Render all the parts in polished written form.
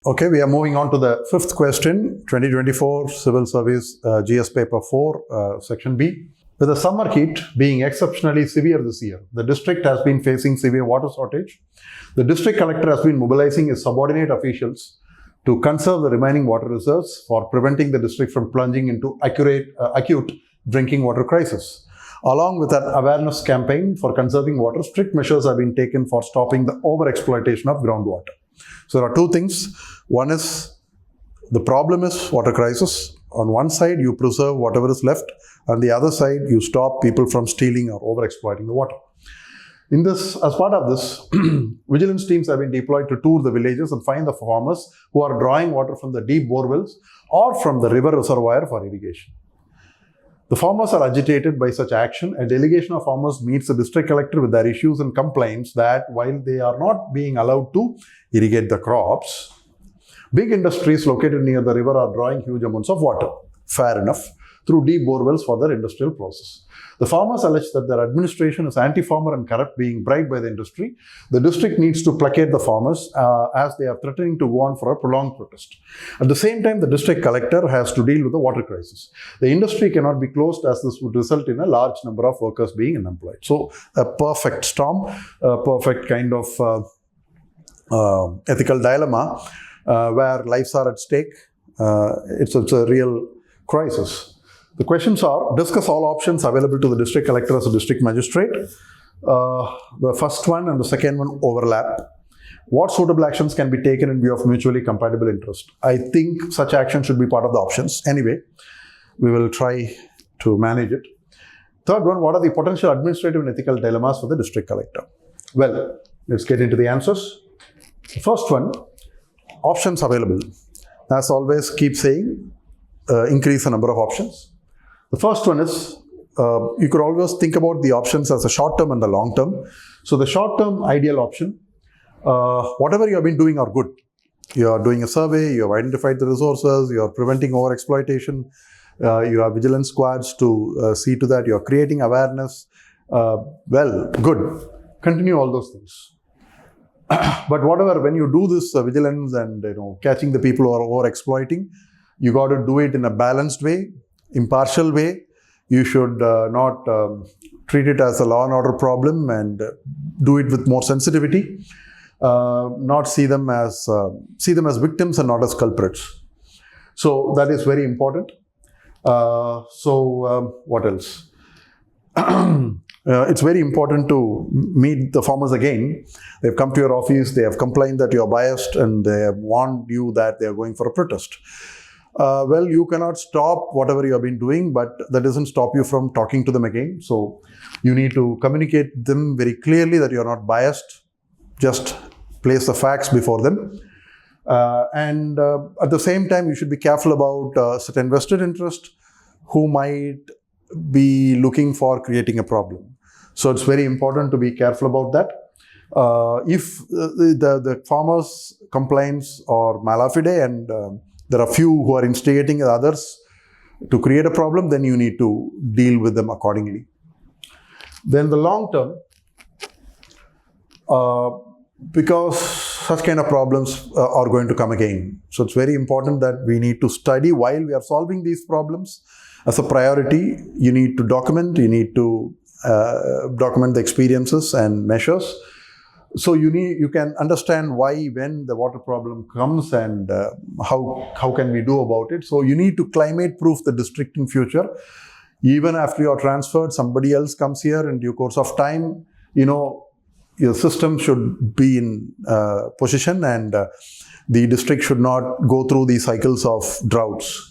Okay, we are moving on to the fifth question, 2024 Civil Service GS Paper 4, Section B. With the summer heat being exceptionally severe this year, the district has been facing severe water shortage. The district collector has been mobilizing his subordinate officials to conserve the remaining water reserves for preventing the district from plunging into acute drinking water crisis. Along with an awareness campaign for conserving water, strict measures have been taken for stopping the overexploitation of groundwater. So there are two things. One is, the problem is water crisis. On one side, you preserve whatever is left. On the other side, you stop people from stealing or overexploiting the water. As part of this, vigilance teams have been deployed to tour the villages and find the farmers who are drawing water from the deep borewells or from the river reservoir for irrigation. The farmers are agitated by such action. A delegation of farmers meets the district collector with their issues and complains that while they are not being allowed to irrigate the crops, big industries located near the river are drawing huge amounts of water, fair enough, through deep borewells for their industrial process. The farmers allege that their administration is anti-farmer and corrupt, being bribed by the industry. The district needs to placate the farmers as they are threatening to go on for a prolonged protest. At the same time, the district collector has to deal with the water crisis. The industry cannot be closed as this would result in a large number of workers being unemployed. So a perfect storm, a perfect kind of ethical dilemma where lives are at stake. It's a real crisis. The questions are: discuss all options available to the district collector as a district magistrate. The first one and the second one overlap. What suitable actions can be taken in view of mutually compatible interest? I think such action should be part of the options. Anyway, we will try to manage it. Third one, what are the potential administrative and ethical dilemmas for the district collector? Well, let's get into the answers. The first one, options available. As always, keep saying, increase the number of options. The first one is, you could always think about the options as a short term and the long term. So the short term ideal option, whatever you have been doing are good. You are doing a survey, you have identified the resources, you are preventing overexploitation, you have vigilance squads to see to that, you are creating awareness. Well, good. Continue all those things. But whatever, when you do this vigilance and catching the people who are overexploiting, you got to do it in a balanced way, impartial way. You should not treat it as a law and order problem and do it with more sensitivity. Not see them as victims and not as culprits. So that is very important. What else? It's very important to meet the farmers again. They've come to your office, they have complained that you are biased, and they have warned you that they are going for a protest. Well, you cannot stop whatever you have been doing, but that doesn't stop you from talking to them again. So you need to communicate them very clearly that you are not biased. Just place the facts before them. And at the same time, you should be careful about certain vested interest who might be looking for creating a problem. So it's very important to be careful about that. If the farmers' complaints are malafide and there are few who are instigating others to create a problem, then you need to deal with them accordingly. Then the long term, because such kind of problems are going to come again. So it's very important that we need to study while we are solving these problems. As a priority, you need to document the experiences and measures. So you can understand why, when the water problem comes, and how can we do about it. So you need to climate proof the district in future. Even after you are transferred, somebody else comes here in due course of time, your system should be in position, and the district should not go through these cycles of droughts.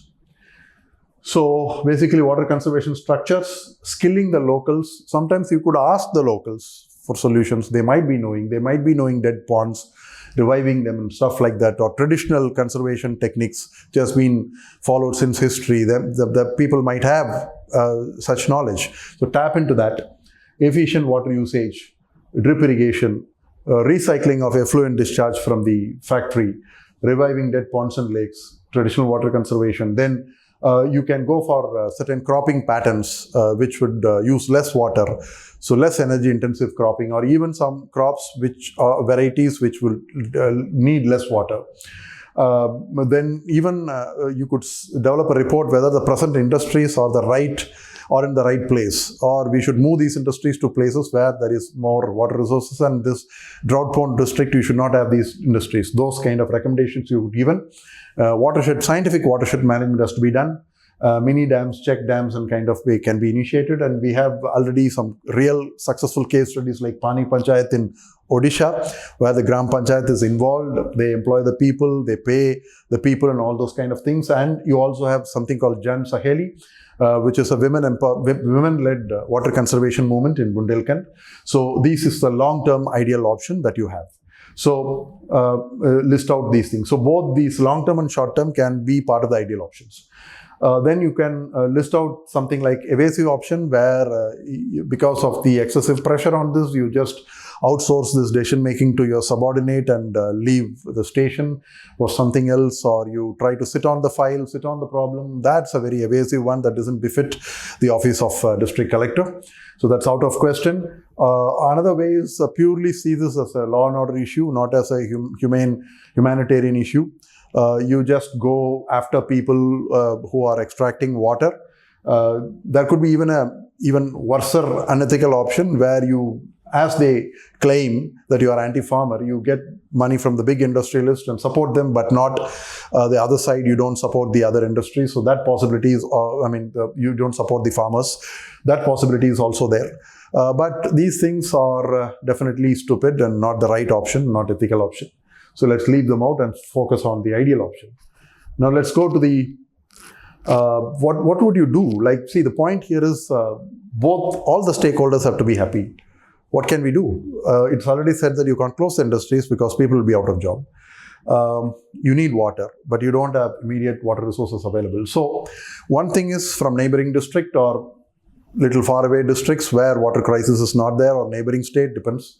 So basically, water conservation structures, skilling the locals. Sometimes you could ask the locals for solutions. They might be knowing dead ponds, reviving them and stuff like that, or traditional conservation techniques just been followed since history. The people might have such knowledge. So tap into that. Efficient water usage, drip irrigation, recycling of effluent discharge from the factory, reviving dead ponds and lakes, traditional water conservation. Then you can go for certain cropping patterns which would use less water, so less energy intensive cropping, or even some crops which are varieties which will need less water. then even you could develop a report whether the present industries are in the right place, or we should move these industries to places where there is more water resources, and this drought-prone district, you should not have these industries. Those kind of recommendations you would given. Scientific watershed management has to be done. Mini dams, check dams, and kind of way can be initiated. And we have already some real successful case studies like Pani Panchayat in Odisha, where the Gram Panchayat is involved. They employ the people, they pay the people, and all those kind of things. And you also have something called Jan Saheli, which is a women-led water conservation movement in Bundelkhand. So this is the long-term ideal option that you have. So list out these things. So both these long-term and short-term can be part of the ideal options. Then you can list out something like evasive option, where because of the excessive pressure on this, you just outsource this decision making to your subordinate and leave the station or something else, or you try to sit on the file, sit on the problem. That's a very evasive one that doesn't befit the office of district collector. So that's out of question. Another way is purely see this as a law and order issue, not as a humanitarian issue. You just go after people who are extracting water. There could be even a worse unethical option, where you, as they claim that you are anti-farmer, you get money from the big industrialists and support them, but not the other side. You don't support the other industries. So that possibility is, you don't support the farmers. That possibility is also there. But these things are definitely stupid and not the right option, not ethical option. So let's leave them out and focus on the ideal option. Now let's go to the, what would you do? Like, see, the point here is all the stakeholders have to be happy. What can we do? It's already said that you can't close the industries because people will be out of job. You need water, but you don't have immediate water resources available. So one thing is from neighboring district or little far away districts where water crisis is not there, or neighboring state, depends.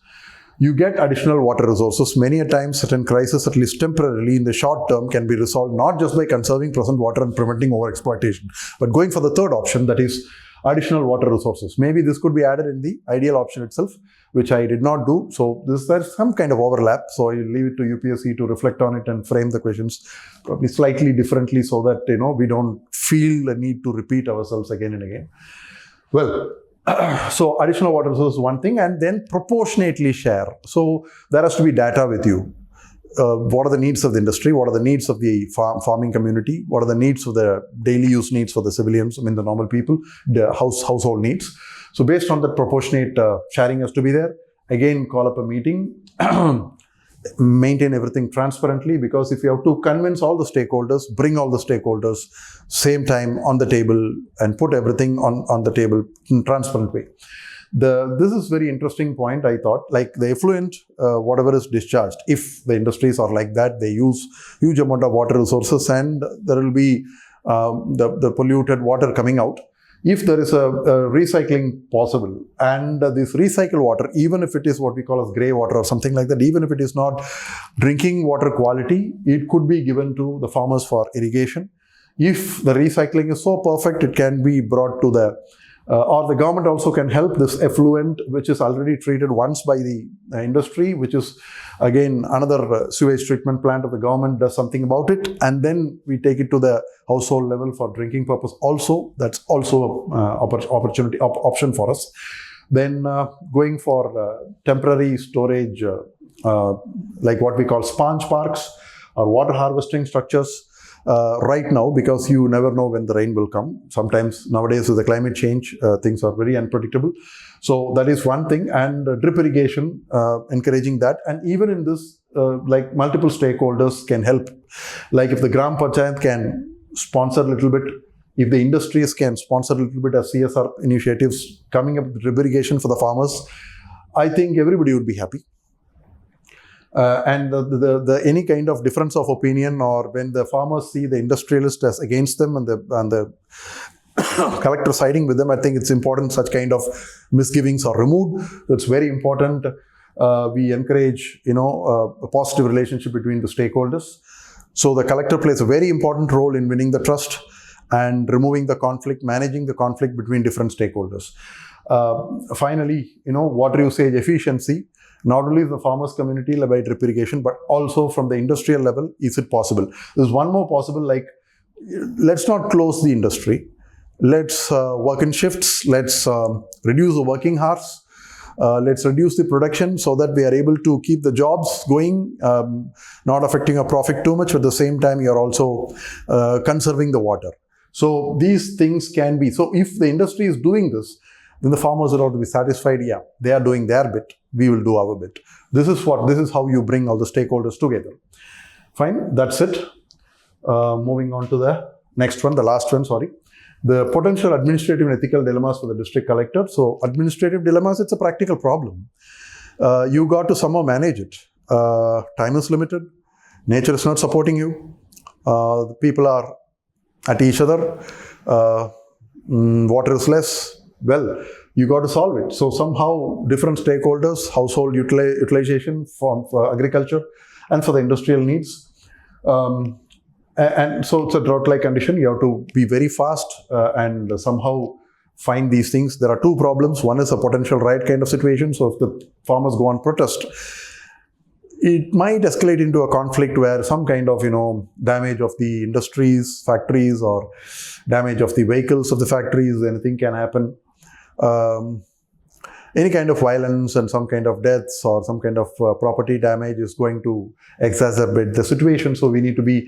You get additional water resources. Many a time, certain crises, at least temporarily in the short term, can be resolved not just by conserving present water and preventing overexploitation, but going for the third option, that is additional water resources. Maybe this could be added in the ideal option itself, which I did not do. So there's some kind of overlap. So I leave it to UPSC to reflect on it and frame the questions probably slightly differently, so that we don't feel the need to repeat ourselves again and again. Well, so additional water resource is one thing, and then proportionately share. So there has to be data with you. What are the needs of the industry? What are the needs of the farming community? What are the needs of the daily use needs for the civilians, the normal people, the household needs? So based on that, proportionate sharing has to be there. Again, call up a meeting, maintain everything transparently, because if you have to convince all the stakeholders, bring all the stakeholders same time on the table and put everything on the table in transparent way. This is very interesting point, I thought, like the effluent, whatever is discharged, if the industries are like that, they use huge amount of water resources, and there will be the polluted water coming out. If there is a recycling possible, and this recycled water, even if it is what we call as grey water or something like that, even if it is not drinking water quality, it could be given to the farmers for irrigation. If the recycling is so perfect, it can be brought to the or the government also can help this effluent, which is already treated once by the industry, which is again another sewage treatment plant of the government does something about it, and then we take it to the household level for drinking purpose also. That's also option for us. Then going for temporary storage, like what we call sponge parks or water harvesting structures. Right now, because you never know when the rain will come. Sometimes nowadays with the climate change, things are very unpredictable. So that is one thing. And drip irrigation, encouraging that. And even in this, like multiple stakeholders can help. Like if the Gram Panchayat can sponsor a little bit, if the industries can sponsor a little bit as CSR initiatives coming up with drip irrigation for the farmers, I think everybody would be happy. And any kind of difference of opinion, or when the farmers see the industrialist as against them and the collector siding with them, I think it's important such kind of misgivings are removed. It's very important. We encourage, a positive relationship between the stakeholders. So the collector plays a very important role in winning the trust and removing the conflict, managing the conflict between different stakeholders. Finally, water usage efficiency. Not only the farmers community by drip irrigation, but also from the industrial level, is it possible? There's one more possible, like, let's not close the industry. Let's work in shifts. Let's reduce the working hours. Let's reduce the production so that we are able to keep the jobs going, not affecting our profit too much. At the same time, you're also conserving the water. So these things can be. So if the industry is doing this, then the farmers will have to be satisfied. Yeah, they are doing their bit. We will do our bit. This is how you bring all the stakeholders together. Fine, that's it. Moving on to the next one, the last one, sorry. The potential administrative and ethical dilemmas for the district collector. So administrative dilemmas, it's a practical problem. You got to somehow manage it. Time is limited. Nature is not supporting you. The people are at each other. Water is less. Well, you got to solve it. So somehow different stakeholders, household utilization for agriculture and for the industrial needs. And so it's a drought-like condition. You have to be very fast and somehow find these things. There are two problems. One is a potential riot kind of situation. So if the farmers go on protest, it might escalate into a conflict where some kind of, damage of the industries, factories, or damage of the vehicles of the factories, anything can happen. Any kind of violence and some kind of deaths or some kind of property damage is going to exacerbate the situation. So we need to be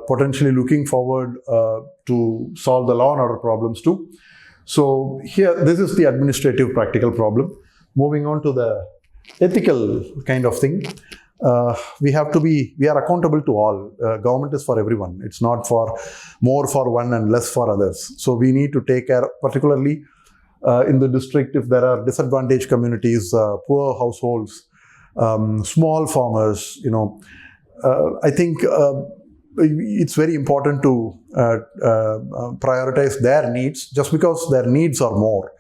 potentially looking forward to solve the law and order problems too. So here, this is the administrative practical problem. Moving on to the ethical kind of thing. We are accountable to all. Government is for everyone. It's not for more for one and less for others. So we need to take care, particularly in the district, if there are disadvantaged communities, poor households, small farmers, I think it's very important to prioritize their needs just because their needs are more.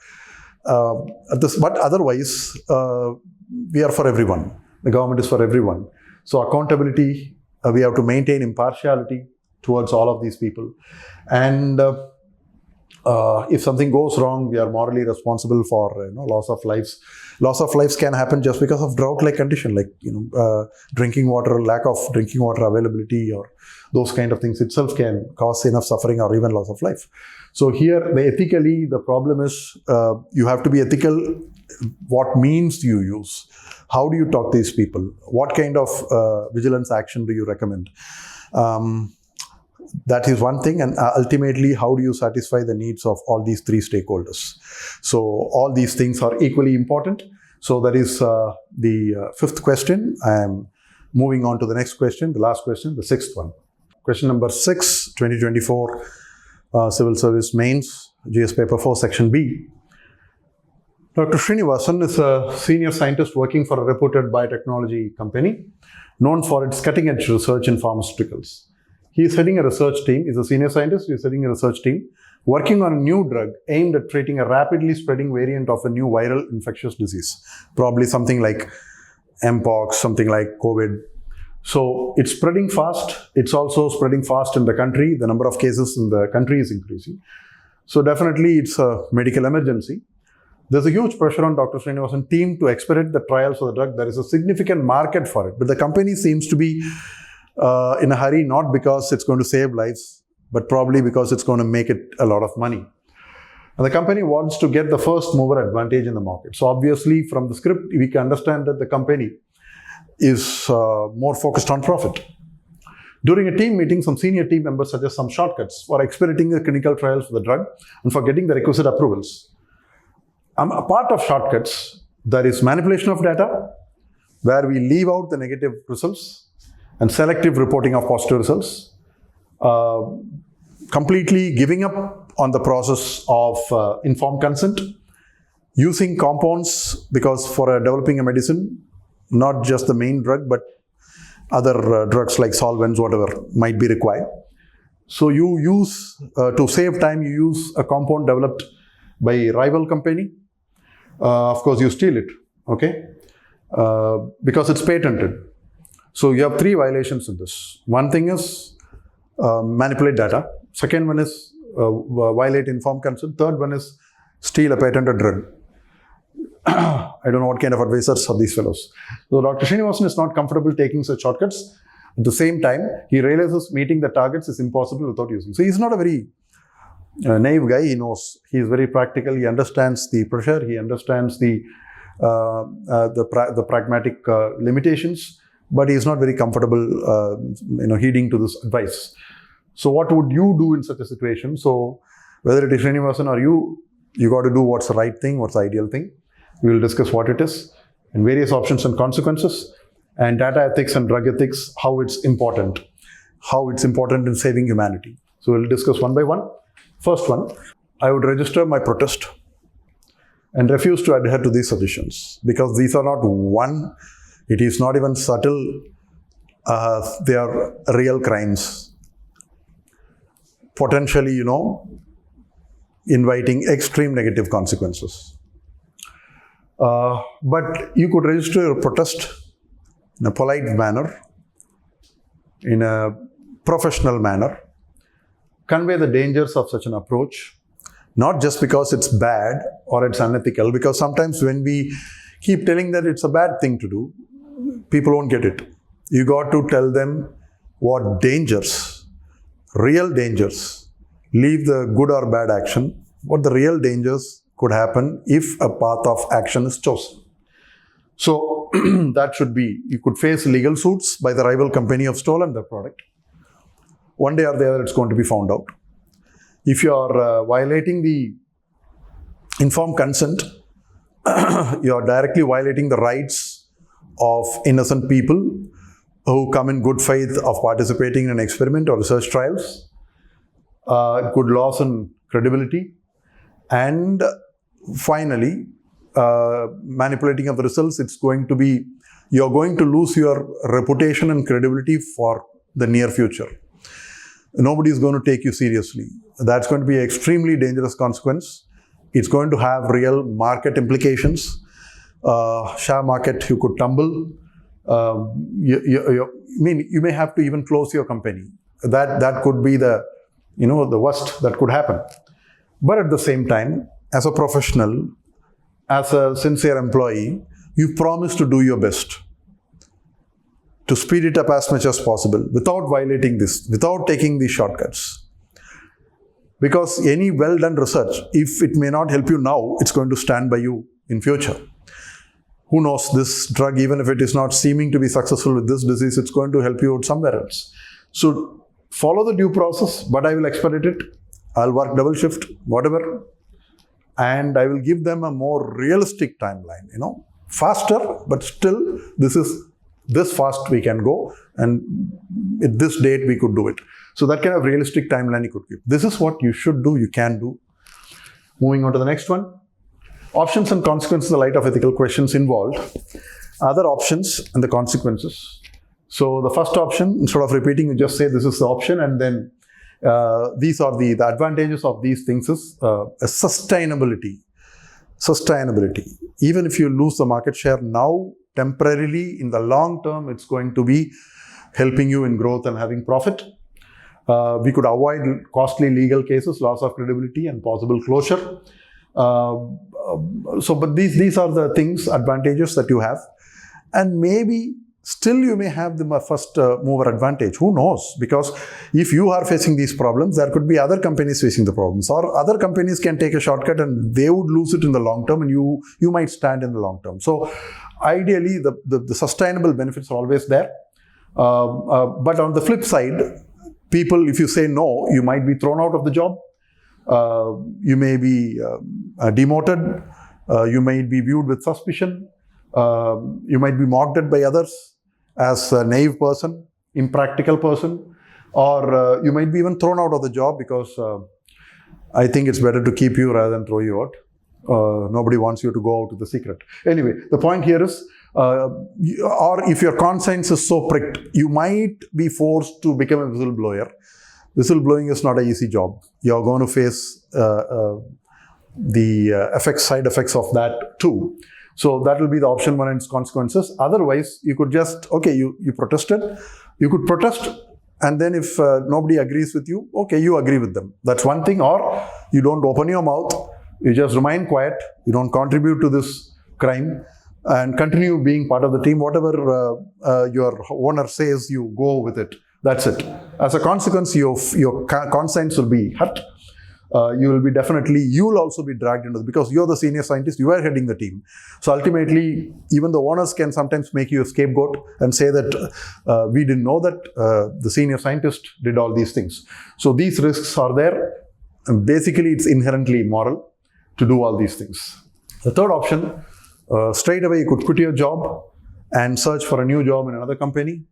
But otherwise, we are for everyone. The government is for everyone. So accountability, we have to maintain impartiality towards all of these people. And if something goes wrong, we are morally responsible for loss of lives. Loss of lives can happen just because of drought-like condition, like drinking water, lack of drinking water availability, or those kind of things itself can cause enough suffering or even loss of life. So here, ethically, the problem is you have to be ethical. What means do you use? How do you talk to these people? What kind of vigilance action do you recommend? That is one thing, and ultimately, how do you satisfy the needs of all these three stakeholders? So all these things are equally important. So that is the fifth question. I am moving on to the next question, the last question, the sixth one. Question number 6, 2024 Civil Service Mains, GS Paper 4, Section B. Dr. Srinivasan is a senior scientist working for a reputed biotechnology company known for its cutting-edge research in pharmaceuticals. He is heading a research team. He's a senior scientist. He's heading a research team working on a new drug aimed at treating a rapidly spreading variant of a new viral infectious disease. Probably something like Mpox, something like COVID. So it's spreading fast. It's also spreading fast in the country. The number of cases in the country is increasing. So definitely it's a medical emergency. There's a huge pressure on Dr. Srinivasan's team to expedite the trials of the drug. There is a significant market for it. But the company seems to be in a hurry, not because it's going to save lives, but probably because it's going to make it a lot of money. And the company wants to get the first mover advantage in the market. So obviously from the script, we can understand that the company is more focused on profit. During a team meeting, some senior team members suggest some shortcuts for expediting the clinical trials for the drug and for getting the requisite approvals. A part of shortcuts, there is manipulation of data, where we leave out the negative results, and selective reporting of positive results, completely giving up on the process of informed consent, using compounds, because for developing a medicine, not just the main drug, but other drugs like solvents, whatever might be required. So you use, to save time, you use a compound developed by a rival company. Of course, you steal it, okay? Because it's patented. So you have 3 violations in this. One thing is manipulate data. Second one is violate informed consent. Third one is steal a patented drug. I don't know what kind of advisors are these fellows. So Dr. Srinivasan is not comfortable taking such shortcuts. At the same time, he realizes meeting the targets is impossible without using. So he's not a very naive guy. He knows. He is very practical. He understands the pressure. He understands the pragmatic limitations. But he is not very comfortable, heeding to this advice. So what would you do in such a situation? So whether it is Srinivasan or you got to do what's the right thing, what's the ideal thing. We will discuss what it is and various options and consequences, and data ethics and drug ethics, how it's important in saving humanity. So we'll discuss one by one. First one, I would register my protest and refuse to adhere to these suggestions, because these are not one, it is not even subtle, they are real crimes. Potentially, inviting extreme negative consequences. But you could register your protest in a polite manner, in a professional manner, convey the dangers of such an approach, not just because it's bad or it's unethical, because sometimes when we keep telling that it's a bad thing to do, people won't get it. You got to tell them what dangers, real dangers, leave the good or bad action, what the real dangers could happen if a path of action is chosen. So that should be, you could face legal suits by the rival company who have stolen the product. One day or the other, it's going to be found out. If you are violating the informed consent, you are directly violating the rights of innocent people who come in good faith of participating in an experiment or research trials. It could loss in credibility. And finally, manipulating of the results, you're going to lose your reputation and credibility for the near future. Nobody is going to take you seriously. That's going to be an extremely dangerous consequence. It's going to have real market implications. Share market, you could tumble. You may have to even close your company. That could be the worst that could happen. But at the same time, as a professional, as a sincere employee, you promise to do your best to speed it up as much as possible without violating this, without taking these shortcuts. Because any well-done research, if it may not help you now, it's going to stand by you in future. Who knows, this drug, even if it is not seeming to be successful with this disease, it's going to help you out somewhere else. So follow the due process, but I will expedite it. I'll work double shift, whatever. And I will give them a more realistic timeline, faster, but still this fast we can go, and at this date we could do it. So that kind of realistic timeline you could give. This is what you should do, you can do. Moving on to the next one. Options and consequences in the light of ethical questions involved. Other options and the consequences. So the first option, instead of repeating, you just say this is the option, and then these are the advantages of these things is sustainability. Sustainability. Even if you lose the market share now, temporarily, in the long term, it's going to be helping you in growth and having profit. We could avoid costly legal cases, loss of credibility, and possible closure. But these are the things, advantages that you have. And maybe still you may have the first mover advantage. Who knows? Because if you are facing these problems, there could be other companies facing the problems, or other companies can take a shortcut and they would lose it in the long term, and you might stand in the long term. So ideally, the sustainable benefits are always there. But on the flip side, people, if you say no, you might be thrown out of the job. You may be demoted. You might be viewed with suspicion. You might be mocked at by others as a naive person, impractical person, or you might be even thrown out of the job because I think it's better to keep you rather than throw you out. Nobody wants you to go out with the secret. Anyway, the point here is, or if your conscience is so pricked, you might be forced to become a whistleblower. Whistleblowing is not an easy job. You're going to face the side effects of that too. So that will be the option one and its consequences. Otherwise, you could just, you protested. You could protest, and then if nobody agrees with you, you agree with them. That's one thing. Or you don't open your mouth. You just remain quiet. You don't contribute to this crime and continue being part of the team. Whatever your owner says, you go with it. That's it. As a consequence, your conscience will be hurt. You will also be dragged into it because you're the senior scientist, you are heading the team. So ultimately, even the owners can sometimes make you a scapegoat and say that we didn't know that the senior scientist did all these things. So these risks are there. And basically, it's inherently immoral to do all these things. The third option, straight away you could quit your job and search for a new job in another company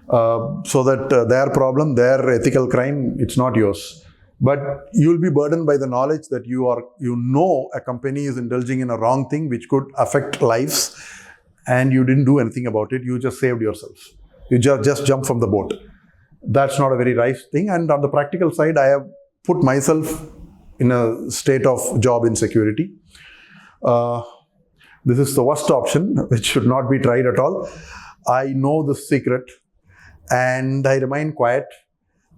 so that their problem, their ethical crime, it's not yours. But you'll be burdened by the knowledge that you know a company is indulging in a wrong thing which could affect lives, and you didn't do anything about it. You just saved yourself. You just jumped from the boat. That's not a very nice thing. And on the practical side, I have put myself in a state of job insecurity. This is the worst option, which should not be tried at all. I know the secret, and I remain quiet,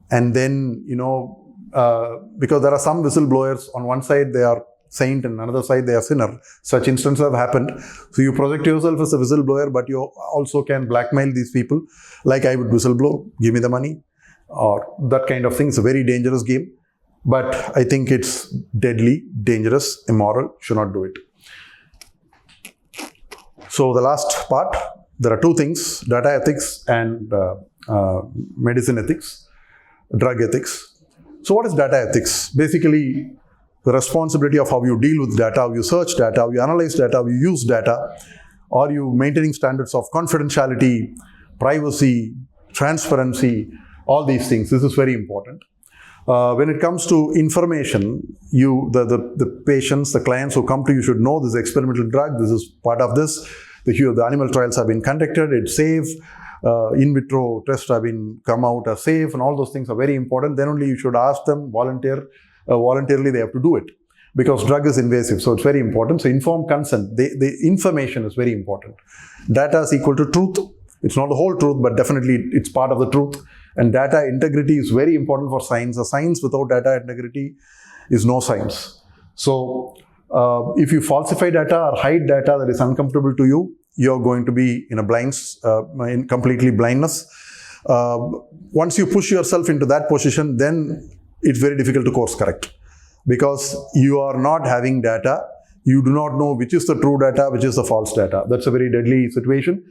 and then, because there are some whistleblowers, on one side they are saint and another side they are sinner. Such instances have happened. So you project yourself as a whistleblower, but you also can blackmail these people. Like I would whistleblow, give me the money, or that kind of thing. It's a very dangerous game. But I think it's deadly, dangerous, immoral, should not do it. So the last part, there are two things, data ethics and medicine ethics, drug ethics. So what is data ethics? Basically, the responsibility of how you deal with data, how you search data, how you analyze data, how you use data. Are you maintaining standards of confidentiality, privacy, transparency, all these things? This is very important. When it comes to information, the patients, the clients who come to you should know this is experimental drug, this is part of this, the animal trials have been conducted, it's safe, in vitro tests have been come out as safe, and all those things are very important. Then only you should ask them voluntarily they have to do it, because drug is invasive, so it's very important. So informed consent, the information is very important. Data is equal to truth. It's not the whole truth, but definitely it's part of the truth. And data integrity is very important for science. A science without data integrity is no science. So if you falsify data or hide data that is uncomfortable to you, you're going to be in in completely blindness. Once you push yourself into that position, then it's very difficult to course correct, because you are not having data. You do not know which is the true data, which is the false data. That's a very deadly situation.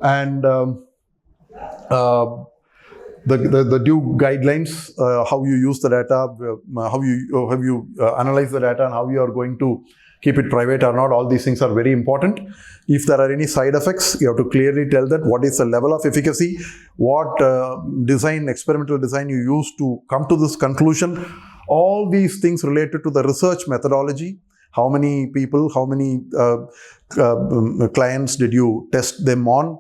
And the due guidelines, how you use the data, how you analyze the data, and how you are going to keep it private or not, all these things are very important. If there are any side effects, you have to clearly tell that what is the level of efficacy, what experimental design you use to come to this conclusion. All these things related to the research methodology. How many people, how many clients did you test them on?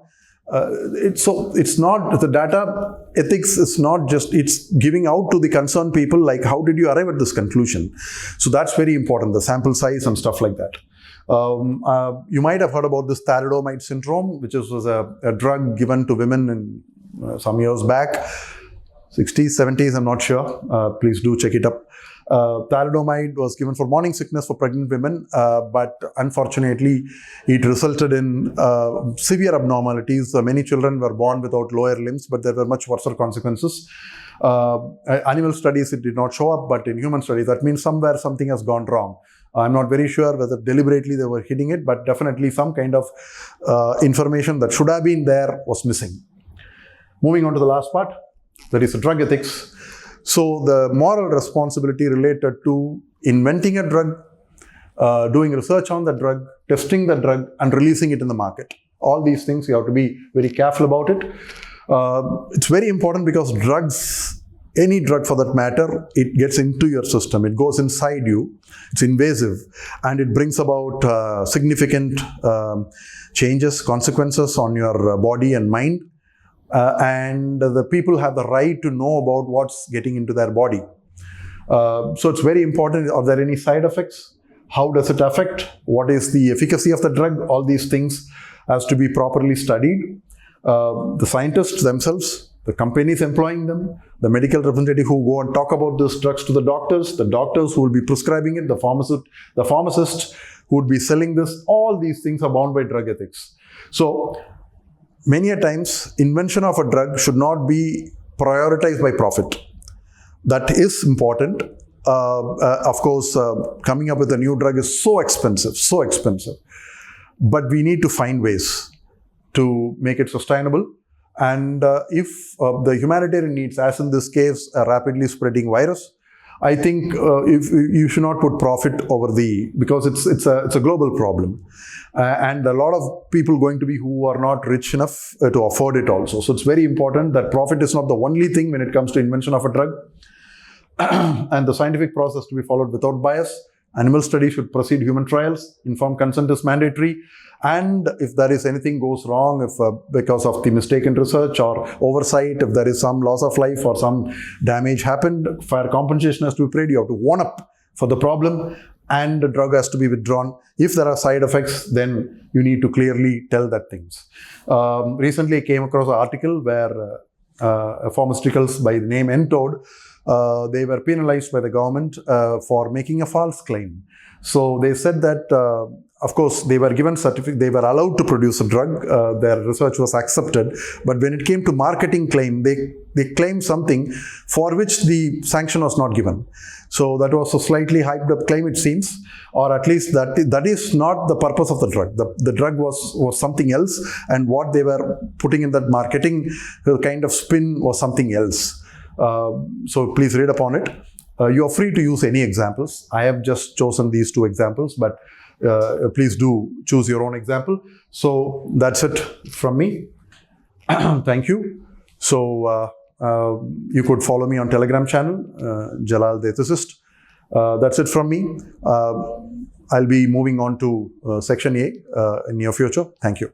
It's not, the data ethics is not just, it's giving out to the concerned people, like how did you arrive at this conclusion? So that's very important, the sample size and stuff like that. You might have heard about this thalidomide syndrome, which was a drug given to women in some years back, 60s, 70s, I'm not sure. Please do check it up. Thalidomide was given for morning sickness for pregnant women, but unfortunately, it resulted in severe abnormalities. Many children were born without lower limbs, but there were much worse consequences. Animal studies, it did not show up, but in human studies, that means somewhere something has gone wrong. I'm not very sure whether deliberately they were hitting it, but definitely some kind of information that should have been there was missing. Moving on to the last part, that is the drug ethics. So the moral responsibility related to inventing a drug, doing research on the drug, testing the drug, and releasing it in the market. All these things, you have to be very careful about it. It's very important because drugs, any drug for that matter, it gets into your system. It goes inside you. It's invasive, and it brings about significant changes, consequences on your body and mind. And the people have the right to know about what's getting into their body. So it's very important. Are there any side effects? How does it affect? What is the efficacy of the drug? All these things has to be properly studied. The scientists themselves, the companies employing them, the medical representative who go and talk about these drugs to the doctors who will be prescribing it, the pharmacists who would be selling this. All these things are bound by drug ethics. So many a times, invention of a drug should not be prioritized by profit. That is important. Of course, coming up with a new drug is so expensive. But we need to find ways to make it sustainable. And if the humanitarian needs, as in this case, a rapidly spreading virus, I think if you should not put profit over because it's a global problem. And a lot of people going to be who are not rich enough to afford it also. So it's very important that profit is not the only thing when it comes to invention of a drug. And the scientific process to be followed without bias. Animal studies should precede human trials. Informed consent is mandatory. And if there is anything goes wrong, if because of the mistaken research or oversight, if there is some loss of life or some damage happened, fair compensation has to be paid. You have to own up for the problem, and the drug has to be withdrawn. If there are side effects, then you need to clearly tell that things. Recently, I came across an article where pharmaceuticals by the name Enroll, they were penalized by the government for making a false claim. So they said that, of course, they were given certificate, they were allowed to produce a drug, their research was accepted, but when it came to marketing claim, they claimed something for which the sanction was not given. So that was a slightly hyped up claim, it seems, or at least that is not the purpose of the drug. The drug was something else, and what they were putting in that marketing kind of spin was something else. So please read upon it. You are free to use any examples. I have just chosen these two examples, but please do choose your own example. So that's it from me. Thank you. So you could follow me on Telegram channel, Jalal the Ethicist. That's it from me. I'll be moving on to section A in near future. Thank you.